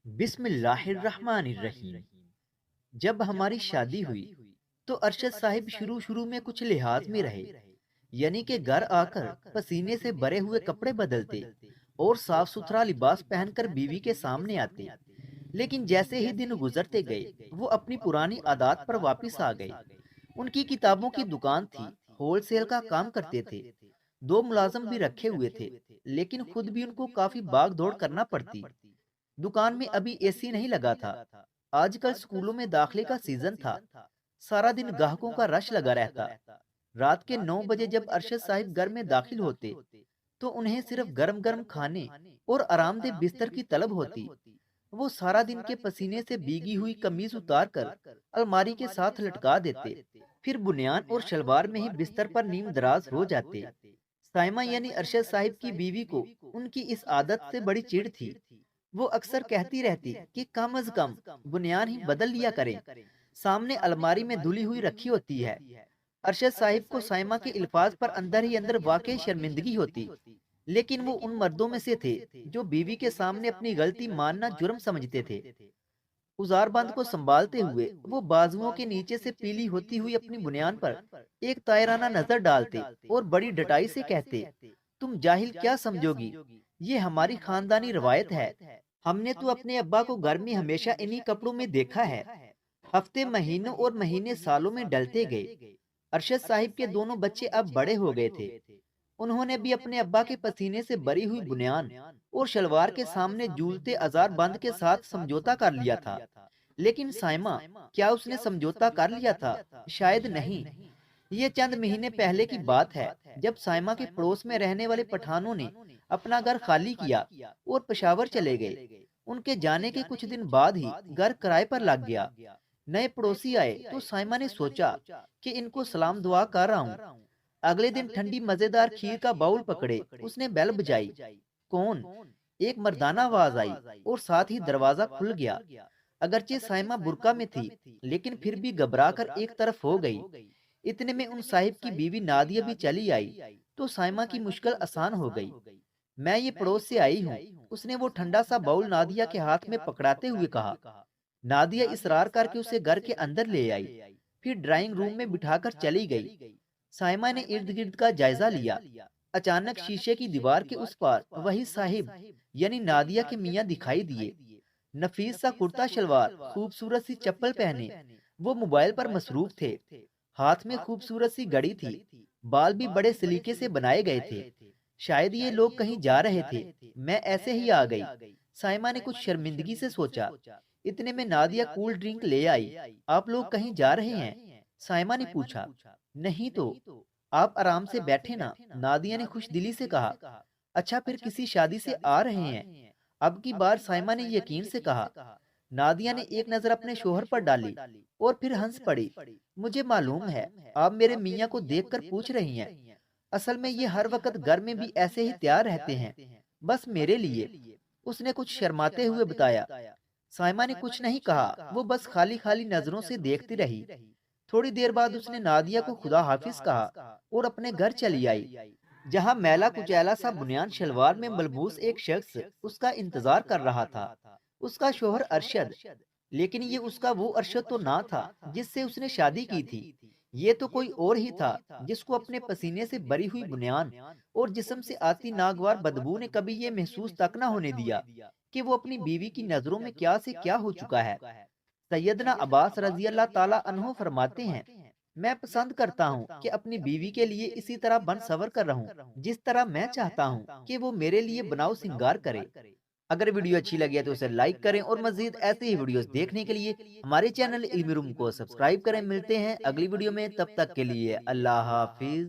بسم اللہ الرحمن الرحیم۔ جب ہماری شادی ہوئی تو ارشد صاحب شروع میں کچھ لحاظ میں رہے، یعنی کہ گھر آ کر پسینے سے بھرے ہوئے کپڑے بدلتے اور صاف ستھرا لباس پہن کر بیوی کے سامنے آتے۔ لیکن جیسے ہی دن گزرتے گئے وہ اپنی پرانی عادات پر واپس آ گئے۔ ان کی کتابوں کی دکان تھی، ہول سیل کا کام کرتے تھے، دو ملازم بھی رکھے ہوئے تھے، لیکن خود بھی ان کو کافی بھاگ دوڑ کرنا پڑتی۔ دکان میں ابھی اے سی نہیں لگا تھا، آج کل سکولوں میں داخلے کا سیزن تھا، سارا دن گاہکوں کا رش لگا رہتا۔ رات کے 9 بجے جب ارشد صاحب گھر میں داخل ہوتے تو انہیں صرف گرم گرم کھانے اور آرام دہ بستر کی طلب ہوتی۔ وہ سارا دن کے پسینے سے بھیگی ہوئی قمیض اتار کر الماری کے ساتھ لٹکا دیتے، پھر بنیان اور شلوار میں ہی بستر پر نیم دراز ہو جاتے۔ سائمہ یعنی ارشد صاحب کی بیوی کو ان کی اس عادت سے بڑی چڑ تھی۔ وہ اکثر کہتی رہتی کہ کم از کم بنیان ہی بدل لیا کریں، سامنے الماری میں دھلی ہوئی رکھی ہوتی ہے۔ ارشد صاحب کو سائمہ کے الفاظ پر اندر ہی اندر واقعی شرمندگی ہوتی، لیکن وہ ان مردوں میں سے تھے جو بیوی کے سامنے اپنی غلطی ماننا جرم سمجھتے تھے۔ ازار بند کو سنبھالتے ہوئے وہ بازوؤں کے نیچے سے پیلی ہوتی ہوئی اپنی بنیان پر ایک طائرانہ نظر ڈالتے اور بڑی ڈٹائی سے کہتے، تم جاہل کیا سمجھو گی، یہ ہماری خاندانی روایت ہے، ہم نے تو اپنے ابا کو گھر میں ہمیشہ انہی کپڑوں میں دیکھا ہے۔ ہفتے مہینوں اور مہینے سالوں میں ڈلتے گئے۔ ارشد صاحب کے دونوں بچے اب بڑے ہو گئے تھے، انہوں نے بھی اپنے ابا کے پسینے سے بری ہوئی بنیان اور شلوار کے سامنے جولتے ازار بند کے ساتھ سمجھوتا کر لیا تھا۔ لیکن سائمہ، کیا اس نے سمجھوتا کر لیا تھا؟ شاید نہیں۔ یہ چند مہینے پہلے کی بات ہے جب سائمہ کے پڑوس میں رہنے والے پٹھانوں نے اپنا گھر خالی کیا اور پشاور چلے گئے۔ ان کے جانے کے کچھ دن بعد ہی گھر کرائے پر لگ گیا۔ نئے پڑوسی آئے تو سائمہ نے سوچا کہ ان کو سلام دعا کر رہا ہوں۔ اگلے دن ٹھنڈی مزیدار کھیر کا باؤل پکڑے اس نے بیل بجائی۔ کون؟ ایک مردانہ آواز آئی اور ساتھ ہی دروازہ کھل گیا۔ اگرچہ سائمہ برقع میں تھی لیکن پھر بھی گھبرا کر ایک طرف ہو گئی۔ اتنے میں ان صاحب کی بیوی نادیہ بھی چلی آئی تو سائمہ کی مشکل آسان ہو گئی۔ میں یہ پڑوس سے آئی ہوں، اس نے وہ ٹھنڈا سا باؤل نادیہ کے ہاتھ میں پکڑاتے ہوئے کہا۔ نادیہ اصرار کر کے اسے گھر کے اندر لے آئی، پھر ڈرائنگ روم میں بٹھا کر چلی گئی۔ سائمہ نے ارد گرد کا جائزہ لیا۔ اچانک شیشے کی دیوار کے اس پار وہی صاحب یعنی نادیہ کے میاں دکھائی دیے۔ نفیس سا کرتا شلوار، خوبصورت سی چپل پہنے، وہ موبائل پر مصروف تھے۔ ہاتھ میں خوبصورت سی گھڑی تھی، بال بھی بڑے سلیقے سے بنائے گئے تھے۔ شاید یہ لوگ کہیں جا رہے تھے، میں ایسے ہی آ گئی، سائمہ نے کچھ شرمندگی سے سوچا۔ اتنے میں نادیہ کول ڈرنک لے آئی۔ آپ لوگ کہیں جا رہے ہیں؟ سائمہ نے پوچھا۔ نہیں تو، آپ آرام سے بیٹھے نا، نادیہ نے خوش دلی سے کہا۔ اچھا پھر کسی شادی سے آ رہے ہیں؟ اب کی بار سائمہ نے یقین سے کہا۔ نادیہ نے ایک نظر اپنے شوہر پر ڈالی اور پھر ہنس پڑی۔ مجھے معلوم ہے آپ میرے میاں کو دیکھ کر پوچھ رہی ہیں، اصل میں یہ ہر وقت گھر میں بھی ایسے ہی تیار رہتے ہیں، بس میرے لیے، اس نے کچھ شرماتے ہوئے بتایا۔ سائمہ نے کچھ نہیں کہا، وہ بس خالی خالی نظروں سے دیکھتی رہی۔ تھوڑی دیر بعد اس نے نادیہ کو خدا حافظ کہا اور اپنے گھر چلی آئی، جہاں میلا کچیلا سا بنیان شلوار میں ملبوس ایک شخص اس کا انتظار کر رہا تھا۔ اس کا شوہر ارشد، لیکن یہ اس کا وہ ارشد تو نہ تھا جس سے اس نے شادی کی تھی۔ یہ تو کوئی اور ہی تھا جس کو اپنے پسینے سے بری ہوئی بنیان اور جسم سے آتی ناگوار بدبو نے کبھی یہ محسوس تک نہ ہونے دیا کہ وہ اپنی بیوی کی نظروں میں کیا سے کیا ہو چکا ہے۔ سیدنا عباس رضی اللہ تعالی عنہ فرماتے ہیں، میں پسند کرتا ہوں کہ اپنی بیوی کے لیے اسی طرح بن سور کر رہوں جس طرح میں چاہتا ہوں کہ وہ میرے لیے بناؤ سنگار کرے۔ اگر ویڈیو اچھی لگے تو اسے لائک کریں اور مزید ایسے ہی ویڈیوز دیکھنے کے لیے ہمارے چینل علمی روم کو سبسکرائب کریں۔ ملتے ہیں اگلی ویڈیو میں، تب تک کے لیے اللہ حافظ۔